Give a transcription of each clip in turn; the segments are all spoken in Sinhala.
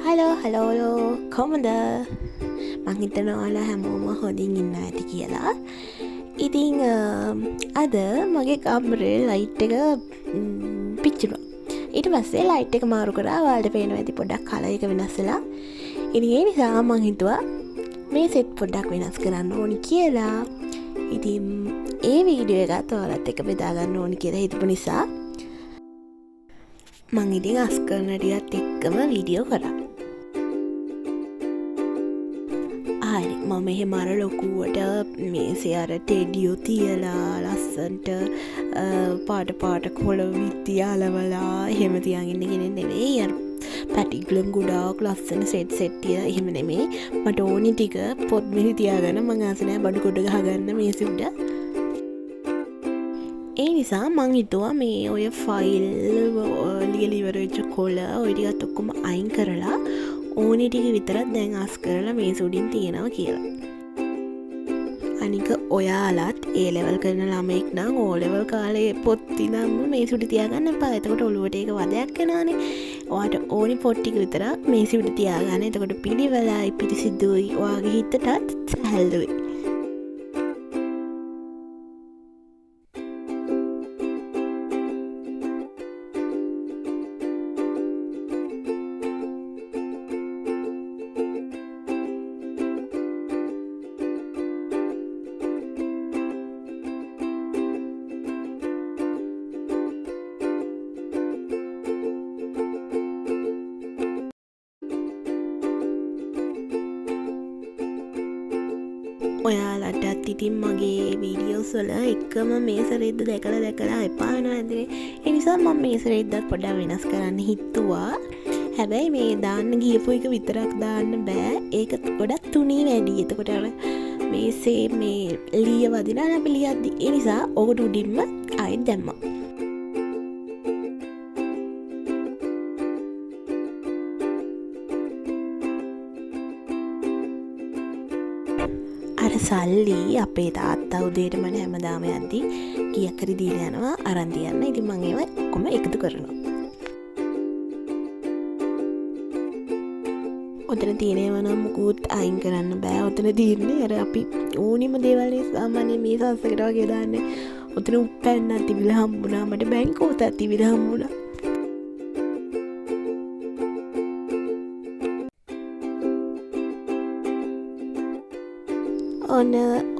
හලෝ කොහමද? මං හිතනවා ඔයාලා හැමෝම හොඳින් ඉන්න ඇති කියලා. ඉතින් අද මගේ කමරේ ලයිට් එක පිච්චුණා. ඊට පස්සේ ලයිට් එක මාරු කරා. ඔයාලට පේනවා ඇති පොඩ්ඩක් කලර් එක වෙනස් වෙලා. ඉතින් ඒ නිසා මං හිතුවා මේ සෙට් පොඩ්ඩක් වෙනස් කරන්න ඕනි කියලා. ඉතින් ඒ වීඩියෝ එකත් ඔයාලත් එක්ක බෙදා ගන්න ඕනි කියලා හිතපු නිසා මං ඉතින් අස්කරන ටිකත් එක්කම වීඩියෝ කරා. හරි මම එහෙම අර ලොකුවට මේසේ අර ටෙඩියෝ තියලා ලස්සන්ට පාට කොළ විත්තියාලවලා එහෙම තියන් ඉන්න කෙනෙක් නෙවෙයි. අර පැටිග්ලම් ගොඩාක් ලස්සන සෙට් තියලා එහෙම නෙමෙයි. මට ඕනි ටික පොත් මෙහි තියාගන්න මං ආස නැහැ බඩු කොට ගහගන්න මේසෙ උඩ. ඒ නිසා මං හිතුවා මේ ඔය ෆයිල් ලියලා ඉවර වෙච්ච කොළ ඔය ටිකත් ඔක්කොම අයින් කරලා ඕනි ටික විතරක් දැන් අස් කරලා මේස උඩින් තියනවා කියලා. අනික ඔයාලත් ඒ ලෙවල් කරන ළමෙක් නම් ඕ ලෙවල් කාලේ පොත් ඉඳන්ම මේස උඩ තියාගන්න එපා. එතකොට ඔළුවට ඒක වදයක් වෙනානේ. ඔයාට ඕනි පොත් ටික විතරක් මේස උඩ තියාගන්න. එතකොට පිළිවෙලයි පිරිසිදුයි ඔයාගේ හිතටත් සැහැල්ලුයි. ඔයාලටත් ඉතින් මගේ වීඩියෝස් වල එකම මේස රෙද්ද දැකලා එපා වෙනවා ඇතිනේ. ඒ නිසා මම මේස රෙද්දත් පොඩ්ඩක් වෙනස් කරන්න හිතුවා. හැබැයි මේ දාන්න ගියපු එක විතරක් දාන්න බෑ. ඒක ගොඩක් තුනී වැඩි. එතකොට අර මේසේ මේ ලිය වදිනා අපි ලියද්දි. ඒ නිසා ඔකට උඩින්ම ආයෙත් දැම්මා. අර සල්ලි අපේ තාත්තා උදේට මම හැමදාම යද්දි කීයක් හරි දීලා යනවා අරන් තියන්න. ඉතින් මම ඒවා ඔක්කොම එකතු කරනවා. ඔතන තියෙනවා නම් මුකුත් අයින් කරන්න බෑ. ඔතන තියෙන්නේ අර අපි ඕනිම දේවල් සාමාන්‍ය මේ සාසකට වගේ දාන්නේ. ඔතන උප්පැන්නක් තිබිලා හම්බුණා. මට බැංකුවතක් තිබිලා හම්බුණා. ඔන්න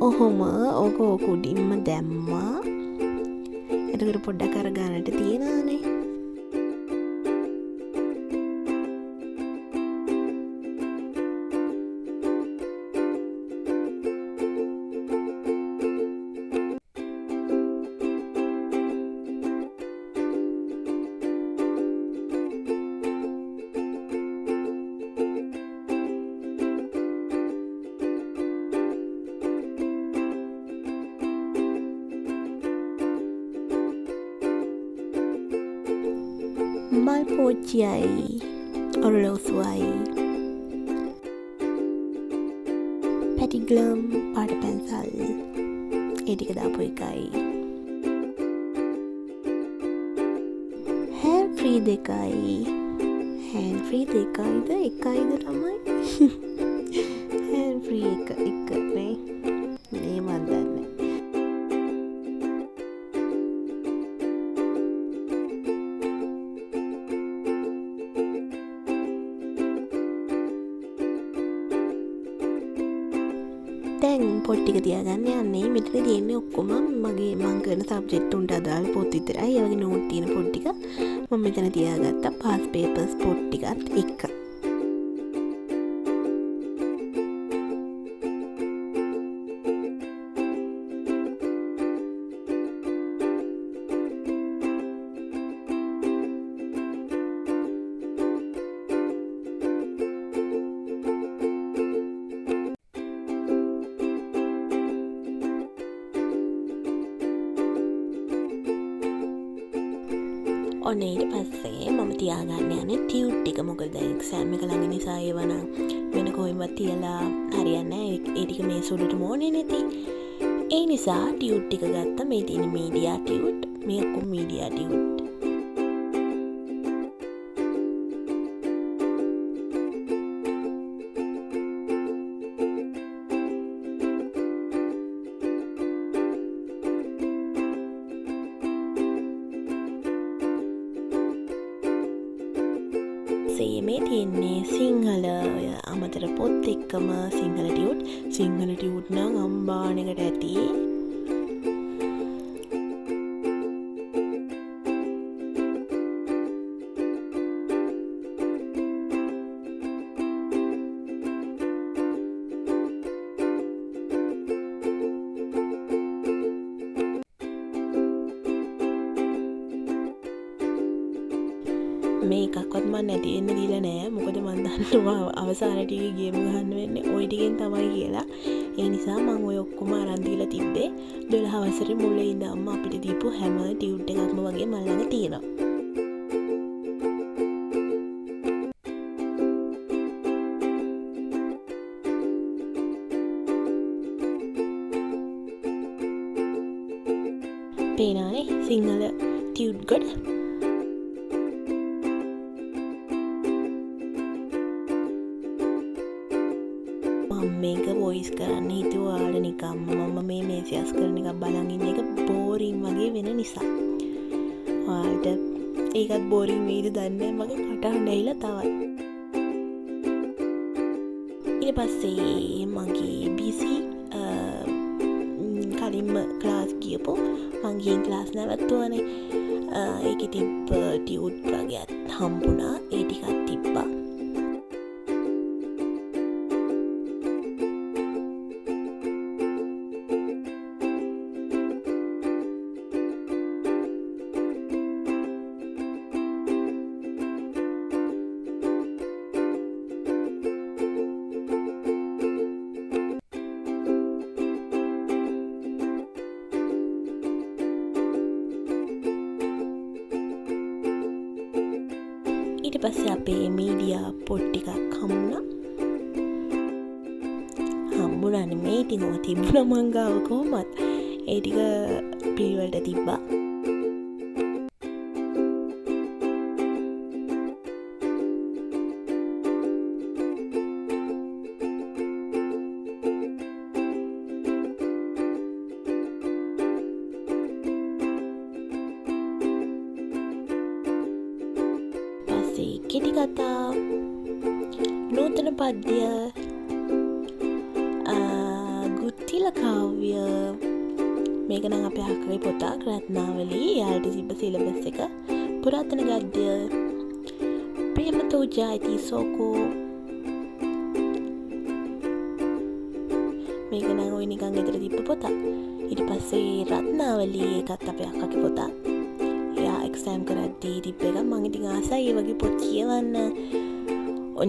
ඔහොම ඕක උඩින්ම දැම්මා. එතකොට පොඩ්ඩක් අර ගන්නට තියෙනවානේ. මල් පෝච්චියයි ඔරලෝසුවයි පැටිග්ලම් පාට පැන්සල් ඒ ටික දාපු එකයි හෑන්ඩ් ෆ්‍රී දෙකයි එකයිද තමයි හෑන්ඩ් ෆ්‍රී එක නේ මේ මන් දන්නේ. දැන් පොත් ටික තියාගන්න යන්නේ. මෙතන තියෙන්නේ ඔක්කොම මගේ මං කරන සබ්ජෙක්ට් උන්ට අදාළ පොත් විතරයි. ඒ වගේ නෝට් තියෙන පොත් ටික මම මෙතන තියාගත්තා. පාස් පේපර්ස් පොත් ටිකත් එක්ක. ඔන්න ඊට පස්සේ මම තියාගන්න යන්නේ ටියුට් ටික. මොකද දැන් එක්සෑම් එක ළඟ නිසා ඒව නම් වෙන කොහෙවත් තියලා හරියන්නේ නැහැ. ඒ ටික මේ සුළුටම ඕනේ නැති. ඒ නිසා ටියුට් ටික ගත්තා. මේ තියෙන මීඩියා ටියුට්. මේ ඔක්කොම මීඩියා ටියුට්. පස්සේ මේ තියෙන්නේ සිංහල අමතර පොත් එක්කම සිංහල ටියුට් නම් අම්බානෙකට ඇති. මේ එකක්වත් මම නැති වෙන්න දීලා නෑ. මොකද මම දන්නවා අවසානට ගේම් ගහන්න වෙන්නේ ওই ටිකෙන් තමයි කියලා. ඒ නිසා මම ඔය ඔක්කොම අරන් දීලා තිබ්බේ. 12 වසරේ මුලේ ඉඳන්ම අපිට දීපු හැම ටියුට් එකක්ම වගේ මල් ළඟ තියෙනවා. පේනවනේ සිංහල ටියුට් ගොඩ. මේක වොයිස් කරන්න හිතුවා ඔයාලා නිකම්ම මම මේ මේසියස් කරන එක බලන් ඉන්න එක බෝරින් වගේ වෙන නිසා. ඔයාලට ඒකත් බෝරින් වෙයිද දන්නේ නැහැ. මගේ කටහඬ ඇහිලා තවත්. ඊට පස්සේ මගේ බීසි කලින්ම ක්ලාස් ගියපො මං ගිහින් ක්ලාස් නැවතුවානේ. ඒකේ තිබ්බ ටියුට් වගේත් හම්බුණා. ඒ ටිකක් තිබ්බා. ඊට පස්සේ අපේ මීඩියා පොත් ටිකක් හම්බුණා නෙමේ. ඉතින් ඔය තිබුණා මං ගාව කොහොමත්. ඒ ටික පිළිවෙලට තිබ්බා. කෙටි කතා, නූතන පද්‍ය, ගුත්තිල කාව්‍ය. මේක නම් අපේ අක්කගේ පොතක් රත්නාවලී. යාළට තිබ්බ සිලබස් එක. පුරාතන ගද්‍ය, ප්‍රේමතෝ ජාති සෝකෝ. මේක නම් ඔය නිකන් ගෙදර තිබ්බ පොතක්. ඊට පස්සේ රත්නාවලී එකත් අපේ අක්කගේ පොතක්. එක්සෑම් කරද්දී තිබ්බ එක. මං ඉතින් ආසයි ඒ වගේ පොත් කියවන්න.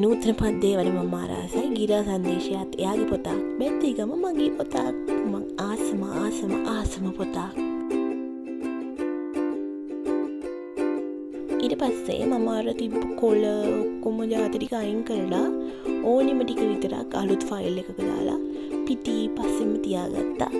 නූතන පද්‍යය වල මම ආසයි. ගිරා සංදේශයත් එයාගේ පොතක්. බෙත්තිගම මගේ පොතක්. මං ආසම පොතක්. ඊට පස්සේ මම අර තිබ්බ කොළ ඔක්කොම ජාති ටික අයින් කරලා ඕනෙම ටික විතරක් අලුත් ෆයිල් එකක දාලා පිටි පස්සෙම තියාගත්තා.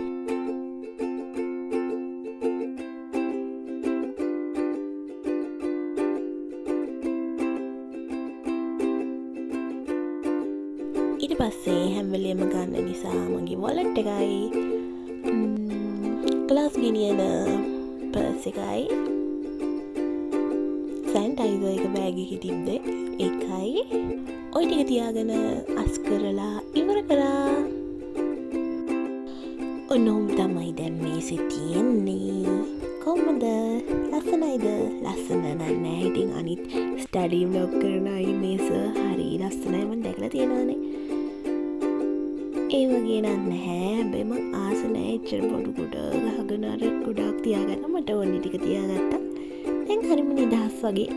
ඊට පස්සේ හැම වෙලේම ගන්න නිසා මගේ වොලට් එකයි ක්ලාස් ගෙනියන පර්ස් එකයි සැනිටයිසර් එක බෑග් එකේ තිබ්බේ ඒකයි ඔය ටික තියාගෙන අස් කරලා ඉවර කරා. ඔන්නෝම් තමයි දැන් මේසෙ තියෙන්නේ. කොහොමද? ලස්සනයිද? ලස්සන නෑ. ඉතින් අනිත් ස්ටඩි ව්ලොග් කරන අය මේස හරි ලස්සනයි මම දැකලා තියෙනවානේ. ඒ වගේ නම් නැහැ. හැබැයි මං ආස නැහැ එච්චර බොඩු කොට ගහගෙන අර ගොඩාක් තියාගන්න. මට ඕනේ ටික තියාගත්තා. දැන් හරිම නිදහස් වගේ.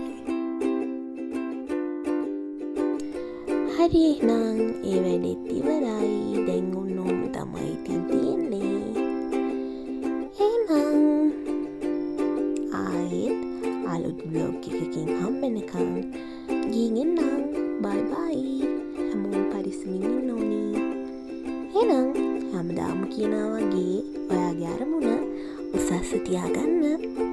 හරි එහෙනම් ඒ වැඩේත් ඉවරයි. දැන් ඔන්නෝම තමයි තියෙන්නේ. එහෙනම් ආයෙත් අලුත් vlog එකකින් හම්බෙන්නකම් ගිහින් එන්නම්. බයි බයි. හැමෝම පරිස්සමින් ඉන්න ඕනේ. එහෙනම් හැමදාම කියනවා වගේ ඔයාගේ අරමුණ උසස් තියාගන්න.